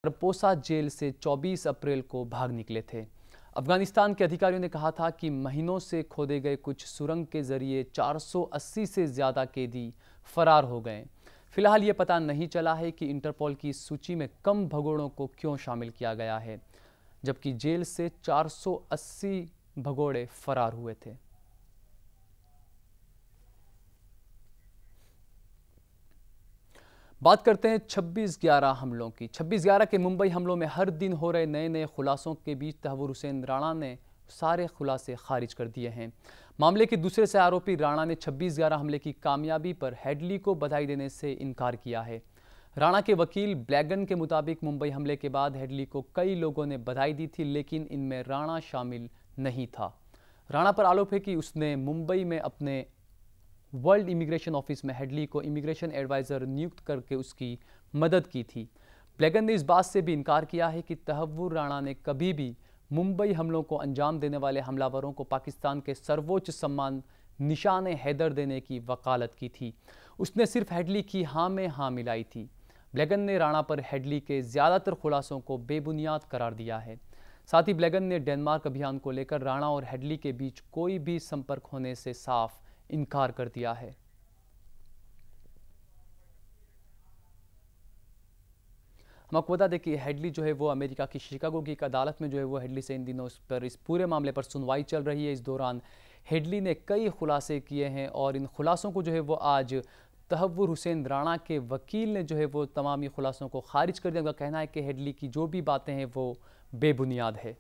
पोसा जेल से 24 अप्रैल को भाग निकले थे। अफगानिस्तान के अधिकारियों ने कहा था कि महीनों से खोदे गए कुछ सुरंग के जरिए 480 से ज्यादा कैदी फरार हो गए। फिलहाल ये पता नहीं चला है कि इंटरपोल की सूची में कम भगोड़ों को क्यों शामिल किया गया है, जबकि जेल से 480 भगोड़े फरार हुए थे। बात करते हैं 26/11 हमलों की। 26/11 के मुंबई हमलों में हर दिन हो रहे नए नए खुलासों के बीच तहव्वुर हुसैन राणा ने सारे खुलासे खारिज कर दिए हैं। मामले के दूसरे से आरोपी राणा ने 26/11 हमले की कामयाबी पर हेडली को बधाई देने से इनकार किया है। राणा के वकील ब्लैगन के मुताबिक मुंबई हमले के बाद हेडली को कई लोगों ने बधाई दी थी, लेकिन इनमें राणा शामिल नहीं था। राणा पर आरोप है कि उसने मुंबई में अपने वर्ल्ड इमिग्रेशन ऑफिस में हेडली को इमिग्रेशन एडवाइज़र नियुक्त करके उसकी मदद की थी। ब्लैगन ने इस बात से भी इनकार किया है कि तहव्वुर राणा ने कभी भी मुंबई हमलों को अंजाम देने वाले हमलावरों को पाकिस्तान के सर्वोच्च सम्मान निशान हैदर देने की वकालत की थी। उसने सिर्फ हेडली की हाँ में हाँ मिलाई थी। ब्लैगन ने राणा पर हेडली के ज़्यादातर खुलासों को बेबुनियाद करार दिया है। साथ ही ब्लैगन ने डेनमार्क अभियान को लेकर राणा और हेडली के बीच कोई भी संपर्क होने से साफ इनकार कर दिया है। हम आपको बता दें कि हेडली जो है वो अमेरिका की शिकागो की एक अदालत में जो है वो हेडली से इन दिनों इस पूरे मामले पर सुनवाई चल रही है। इस दौरान हेडली ने कई खुलासे किए हैं और इन खुलासों को जो है वो आज तहव्वुर हुसैन राणा के वकील ने जो है वो तमाम ही खुलासों को खारिज कर दिया। उनका कहना है कि हेडली की जो भी बातें हैं वो बेबुनियाद है।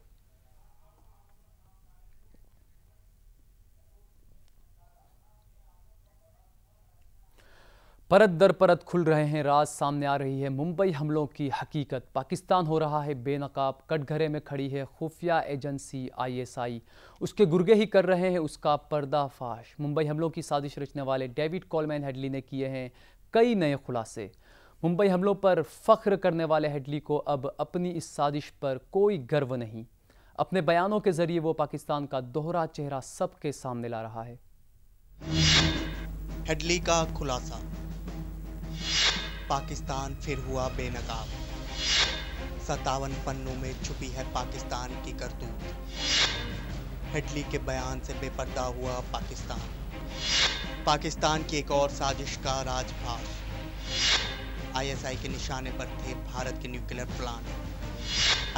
परत दर परत खुल रहे हैं राज, सामने आ रही है मुंबई हमलों की हकीकत। पाकिस्तान हो रहा है बेनकाब, कटघरे में खड़ी है खुफिया एजेंसी ISI। उसके गुर्गे ही कर रहे हैं उसका पर्दाफाश। मुंबई हमलों की साजिश रचने वाले डेविड कोलमैन हेडली ने किए हैं कई नए खुलासे। मुंबई हमलों पर फख्र करने वाले हेडली को अब अपनी इस साजिश पर कोई गर्व नहीं। अपने बयानों के जरिए वो पाकिस्तान का दोहरा चेहरा सबके सामने ला रहा है। हेडली का खुलासा, पाकिस्तान फिर हुआ बेनकाब। 57 पन्नों में छुपी है पाकिस्तान की करतूत। हेडली के बयान से बेपर्दा हुआ पाकिस्तान। पाकिस्तान की एक और साजिश का राजफाश। ISI के निशाने पर थे भारत के न्यूक्लियर प्लांट।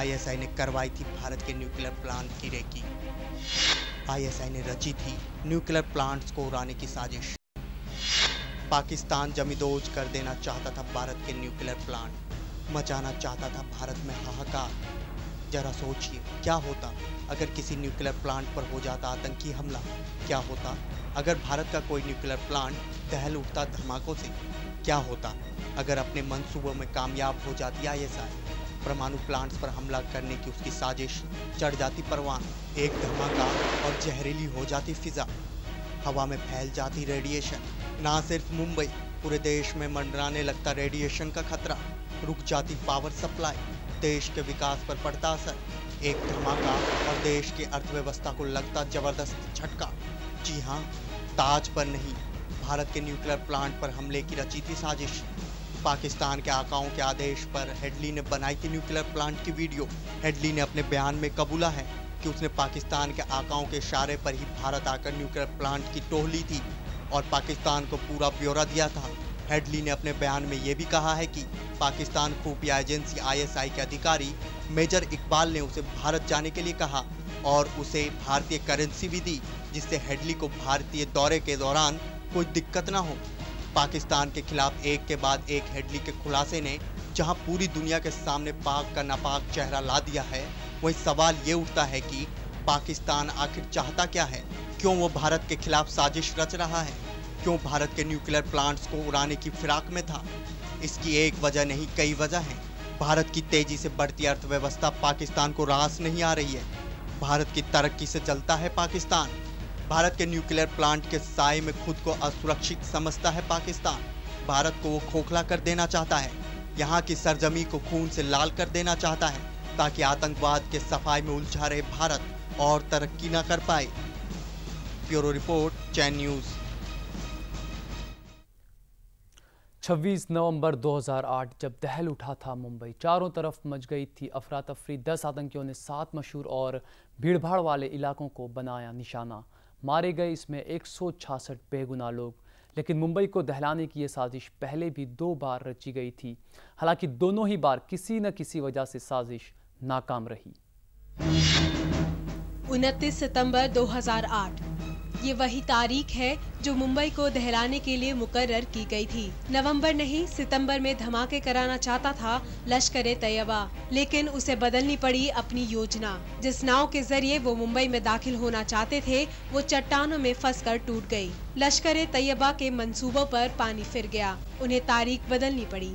ISI ने करवाई थी भारत के न्यूक्लियर प्लांट की रेकी। ISI ने रची थी न्यूक्लियर प्लांट्स को उड़ाने की साजिश। पाकिस्तान जमींदोज कर देना चाहता था भारत के न्यूक्लियर प्लांट, मचाना चाहता था भारत में हाहाकार। जरा सोचिए, क्या होता अगर किसी न्यूक्लियर प्लांट पर हो जाता आतंकी हमला? क्या होता अगर भारत का कोई न्यूक्लियर प्लांट दहल उठता धमाकों से? क्या होता अगर अपने मंसूबों में कामयाब हो जाती ISI? परमाणु प्लांट्स पर हमला करने की उसकी साजिश चढ़ जाती परवान, एक धमाका और जहरीली हो जाती फिजा, हवा में फैल जाती रेडिएशन। ना सिर्फ मुंबई, पूरे देश में मंडराने लगता रेडिएशन का खतरा। रुक जाती पावर सप्लाई, देश के विकास पर पड़ता असर। एक धमाका और देश की अर्थव्यवस्था को लगता जबरदस्त झटका। जी हाँ, ताज पर नहीं, भारत के न्यूक्लियर प्लांट पर हमले की रची थी साजिश। पाकिस्तान के आकाओं के आदेश पर हेडली ने बनाई थी न्यूक्लियर प्लांट की वीडियो। हेडली ने अपने बयान में कबूला है कि उसने पाकिस्तान के आकाओं के इशारे पर ही भारत आकर न्यूक्लियर प्लांट की टोह ली थी और पाकिस्तान को पूरा ब्यौरा दिया था। हेडली ने अपने बयान में ये भी कहा है कि पाकिस्तान खुफिया एजेंसी ISI के अधिकारी मेजर इकबाल ने उसे भारत जाने के लिए कहा और उसे भारतीय करेंसी भी दी, जिससे हेडली को भारतीय दौरे के दौरान कोई दिक्कत ना हो। पाकिस्तान के खिलाफ एक के बाद एक हेडली के खुलासे ने जहां पूरी दुनिया के सामने पाक का नापाक चेहरा ला दिया है, वही सवाल ये उठता है कि पाकिस्तान आखिर चाहता क्या है? क्यों वो भारत के खिलाफ साजिश रच रहा है? क्यों भारत के न्यूक्लियर प्लांट्स को उड़ाने की फिराक में था? इसकी एक वजह नहीं, कई वजह हैं। भारत की तेजी से बढ़ती अर्थव्यवस्था पाकिस्तान को रास नहीं आ रही है। भारत की तरक्की से जलता है पाकिस्तान। भारत के न्यूक्लियर प्लांट के साए में खुद को असुरक्षित समझता है पाकिस्तान। भारत को वो खोखला कर देना चाहता है, यहाँ की सरजमी को खून से लाल कर देना चाहता है, ताकि आतंकवाद के सफाई में उलझा रहे भारत और तरक्की न कर पाए। ब्यूरो रिपोर्ट, चैन न्यूज़। 26 नवंबर 2008 जब दहल उठा था मुंबई, चारों तरफ मच गई थी अफरा तफरी। 10 आतंकियों ने 7 मशहूर और भीड़भाड़ वाले इलाकों को बनाया निशाना। मारे गए इसमें 166 बेगुनाह लोग। लेकिन मुंबई को दहलाने की ये साजिश पहले भी 2 बार रची गई थी। हालांकि दोनों ही बार किसी न किसी वजह से साजिश नाकाम रही। 29 सितंबर 2008 ये वही तारीख है जो मुंबई को दहलाने के लिए मुकर्रर की गई थी। नवंबर नहीं, सितंबर में धमाके कराना चाहता था लश्कर-ए-तैयबा, लेकिन उसे बदलनी पड़ी अपनी योजना। जिस नाव के जरिए वो मुंबई में दाखिल होना चाहते थे, वो चट्टानों में फंसकर टूट गई। लश्कर-ए-तैयबा के मंसूबों पर पानी फिर गया, उन्हें तारीख बदलनी पड़ी।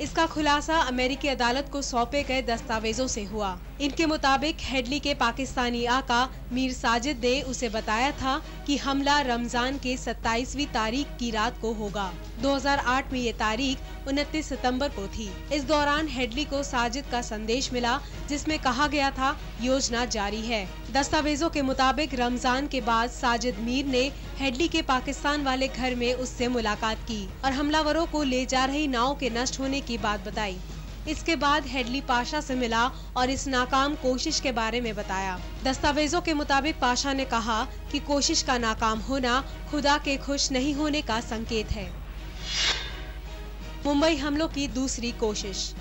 इसका खुलासा अमेरिकी अदालत को सौंपे गए दस्तावेजों से हुआ। इनके मुताबिक हेडली के पाकिस्तानी आका मीर साजिद ने उसे बताया था कि हमला रमजान के 27वीं तारीख की रात को होगा। 2008 में ये तारीख 29 सितंबर को थी। इस दौरान हेडली को साजिद का संदेश मिला, जिसमें कहा गया था योजना जारी है। दस्तावेजों के मुताबिक रमजान के बाद साजिद मीर ने हेडली के पाकिस्तान वाले घर में उससे मुलाकात की और हमलावरों को ले जा रही नाव के नष्ट होने की बात बताई। इसके बाद हेडली पाशा से मिला और इस नाकाम कोशिश के बारे में बताया। दस्तावेजों के मुताबिक पाशा ने कहा कि कोशिश का नाकाम होना खुदा के खुश नहीं होने का संकेत है। मुंबई हमलों की दूसरी कोशिश।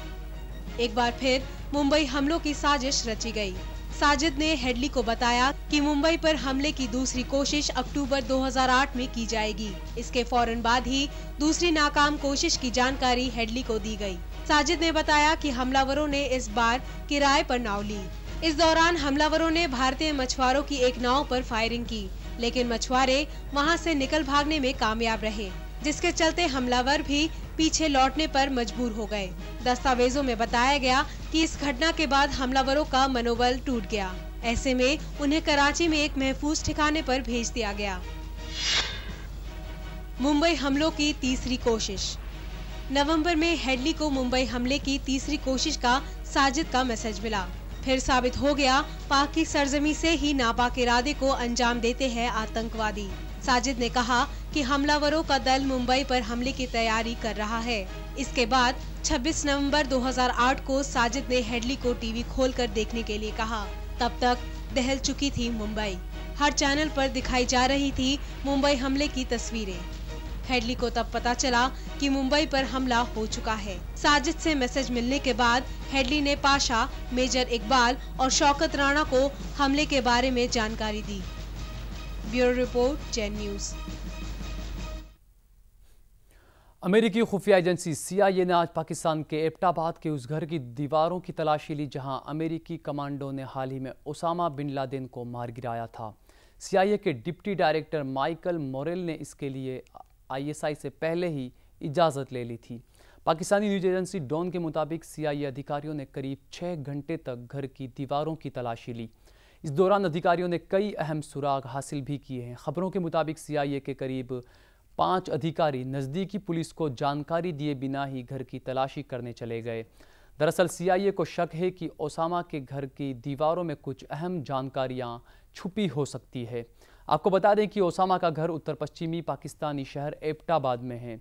एक बार फिर मुंबई हमलों की साजिश रची गई। साजिद ने हेडली को बताया कि मुंबई पर हमले की दूसरी कोशिश अक्टूबर 2008 में की जाएगी। इसके फौरन बाद ही दूसरी नाकाम कोशिश की जानकारी हेडली को दी गई। साजिद ने बताया कि हमलावरों ने इस बार किराए पर नाव ली। इस दौरान हमलावरों ने भारतीय मछुआरों की एक नाव पर फायरिंग की, लेकिन मछुआरे वहां से निकल भागने में कामयाब रहे, जिसके चलते हमलावर भी पीछे लौटने पर मजबूर हो गए। दस्तावेजों में बताया गया कि इस घटना के बाद हमलावरों का मनोबल टूट गया। ऐसे में उन्हें कराची में एक महफूज ठिकाने पर भेज दिया गया। मुंबई हमलों की तीसरी कोशिश। नवंबर में हेडली को मुंबई हमले की तीसरी कोशिश का साजिद का मैसेज मिला। फिर साबित हो गया पाक की सरजमी से ही नापाक इरादे को अंजाम देते हैं आतंकवादी। साजिद ने कहा कि हमलावरों का दल मुंबई पर हमले की तैयारी कर रहा है। इसके बाद 26 नवंबर 2008 को साजिद ने हेडली को टीवी खोलकर देखने के लिए कहा। तब तक दहल चुकी थी मुंबई। हर चैनल पर दिखाई जा रही थी मुंबई हमले की तस्वीरें। हेडली को तब पता चला कि मुंबई पर हमला हो चुका है। साजिद से मैसेज मिलने के बाद हेडली ने पाशा, मेजर इकबाल और शौकत राणा को हमले के बारे में जानकारी दी। Bureau report, Jain news. अमेरिकी खुफिया एजेंसी CIA ने आज पाकिस्तान के एबटाबाद के उस घर की दीवारों की तलाशी ली जहां अमेरिकी कमांडो ने हाल ही में ओसामा बिन लादेन को मार गिराया था। CIA के डिप्टी डायरेक्टर माइकल मोरेल ने इसके लिए ISI से पहले ही इजाज़त ले ली थी। पाकिस्तानी न्यूज एजेंसी डॉन के मुताबिक CIA अधिकारियों ने करीब 6 घंटे तक घर की दीवारों की तलाशी ली। इस दौरान अधिकारियों ने कई अहम सुराग हासिल भी किए हैं। खबरों के मुताबिक CIA के करीब 5 अधिकारी नज़दीकी पुलिस को जानकारी दिए बिना ही घर की तलाशी करने चले गए। दरअसल CIA को शक है कि ओसामा के घर की दीवारों में कुछ अहम जानकारियां छुपी हो सकती है। आपको बता दें कि ओसामा का घर उत्तर पश्चिमी पाकिस्तानी शहर एबटाबाद में है।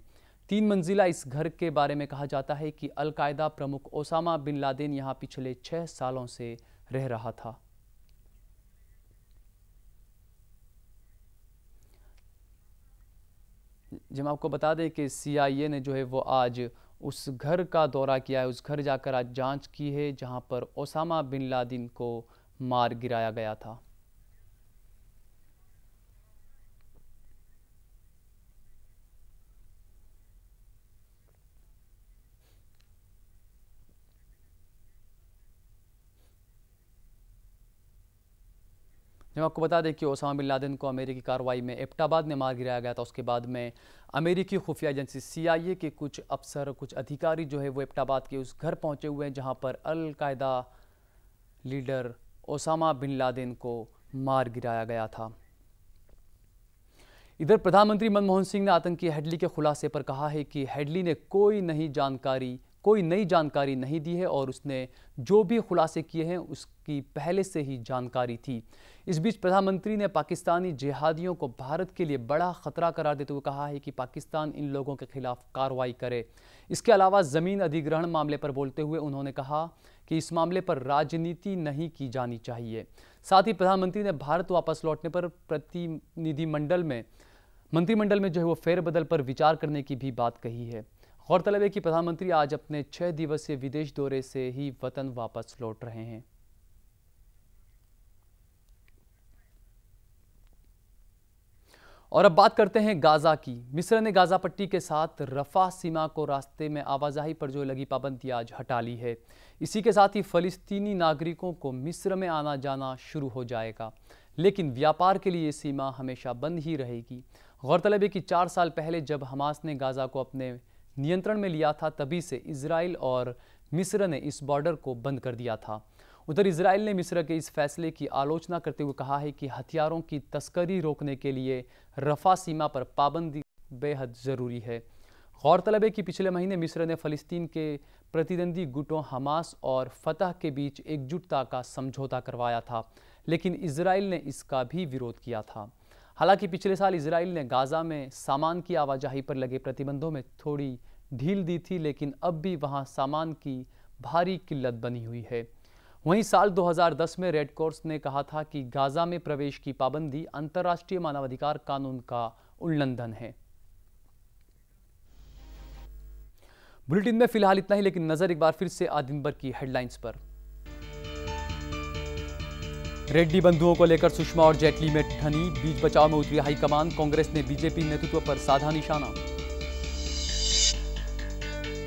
3 मंजिला इस घर के बारे में कहा जाता है कि अल-कायदा प्रमुख ओसामा बिन लादेन यहाँ पिछले 6 सालों से रह रहा था। जब आपको बता दें कि CIA ने जो है वो आज उस घर का दौरा किया है, उस घर जाकर आज जांच की है जहां पर ओसामा बिन लादेन को मार गिराया गया था। जब आपको बता दें कि ओसामा बिन लादेन को अमेरिकी कार्रवाई में एबटाबाद में मार गिराया गया था, उसके बाद में अमेरिकी खुफिया एजेंसी CIA के कुछ अफसर, कुछ अधिकारी जो है वो एबटाबाद के उस घर पहुंचे हुए हैं जहां पर al Qaeda leader Osama bin Laden को मार गिराया गया था। इधर प्रधानमंत्री मनमोहन सिंह ने आतंकी हेडली के खुलासे पर कहा है कि हेडली ने कोई नई जानकारी कोई नई जानकारी नहीं दी है और उसने जो भी खुलासे किए हैं उसकी पहले से ही जानकारी थी। इस बीच प्रधानमंत्री ने पाकिस्तानी जिहादियों को भारत के लिए बड़ा खतरा करार देते हुए कहा है कि पाकिस्तान इन लोगों के खिलाफ कार्रवाई करे। इसके अलावा ज़मीन अधिग्रहण मामले पर बोलते हुए उन्होंने कहा कि इस मामले पर राजनीति नहीं की जानी चाहिए। साथ ही प्रधानमंत्री ने भारत वापस लौटने पर मंत्रिमंडल में जो है वो फेरबदल पर विचार करने की भी बात कही है। गौरतलब है कि प्रधानमंत्री आज अपने 6 दिवसीय विदेश दौरे से ही वतन वापस लौट रहे हैं। और अब बात करते हैं गाजा की। मिस्र ने गाजा पट्टी के साथ रफा सीमा को रास्ते में आवाजाही पर जो लगी पाबंदी आज हटा ली है। इसी के साथ ही फलस्तीनी नागरिकों को मिस्र में आना जाना शुरू हो जाएगा, लेकिन व्यापार के लिए ये सीमा हमेशा बंद ही रहेगी। गौरतलब है कि 4 साल पहले जब हमास ने गाजा को अपने नियंत्रण में लिया था, तभी से इजराइल और मिस्र ने इस बॉर्डर को बंद कर दिया था। उधर इजराइल ने मिस्र के इस फैसले की आलोचना करते हुए कहा है कि हथियारों की तस्करी रोकने के लिए रफा सीमा पर पाबंदी बेहद ज़रूरी है। गौरतलब है कि पिछले महीने मिस्र ने फ़लस्तीन के प्रतिद्वंदी गुटों हमास और फतह के बीच एकजुटता का समझौता करवाया था, लेकिन इजराइल ने इसका भी विरोध किया था। हालांकि पिछले साल इजराइल ने गाजा में सामान की आवाजाही पर लगे प्रतिबंधों में थोड़ी ढील दी थी, लेकिन अब भी वहां सामान की भारी किल्लत बनी हुई है। वहीं साल 2010 में रेड क्रॉस ने कहा था कि गाजा में प्रवेश की पाबंदी अंतर्राष्ट्रीय मानवाधिकार कानून का उल्लंघन है। बुलेटिन में फिलहाल इतना ही, लेकिन नजर एक बार फिर से आज दिन भर की हेडलाइंस पर। रेड्डी बंधुओं को लेकर सुषमा और जेटली में ठनी, बीच बचाव में उतरी हाईकमान, कांग्रेस ने बीजेपी नेतृत्व पर साधा निशाना।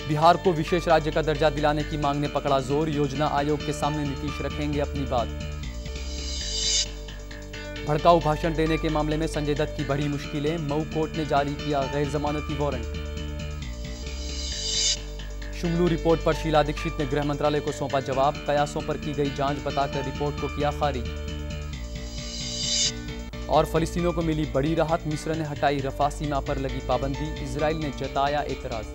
बिहार को विशेष राज्य का दर्जा दिलाने की मांग ने पकड़ा जोर, योजना आयोग के सामने नीतीश रखेंगे अपनी बात। भड़काऊ भाषण देने के मामले में संजय दत्त की बड़ी मुश्किलें, मऊ कोर्ट ने जारी किया गैर जमानती वारंट। शुंगलू रिपोर्ट पर शीला दीक्षित ने गृह मंत्रालय को सौंपा जवाब, कयासों पर की गई जांच बताकर रिपोर्ट को किया खारिज। और फलस्तीनियों को मिली बड़ी राहत, मिस्र ने हटाई रफा सीमा पर लगी पाबंदी, इजराइल ने जताया एतराज।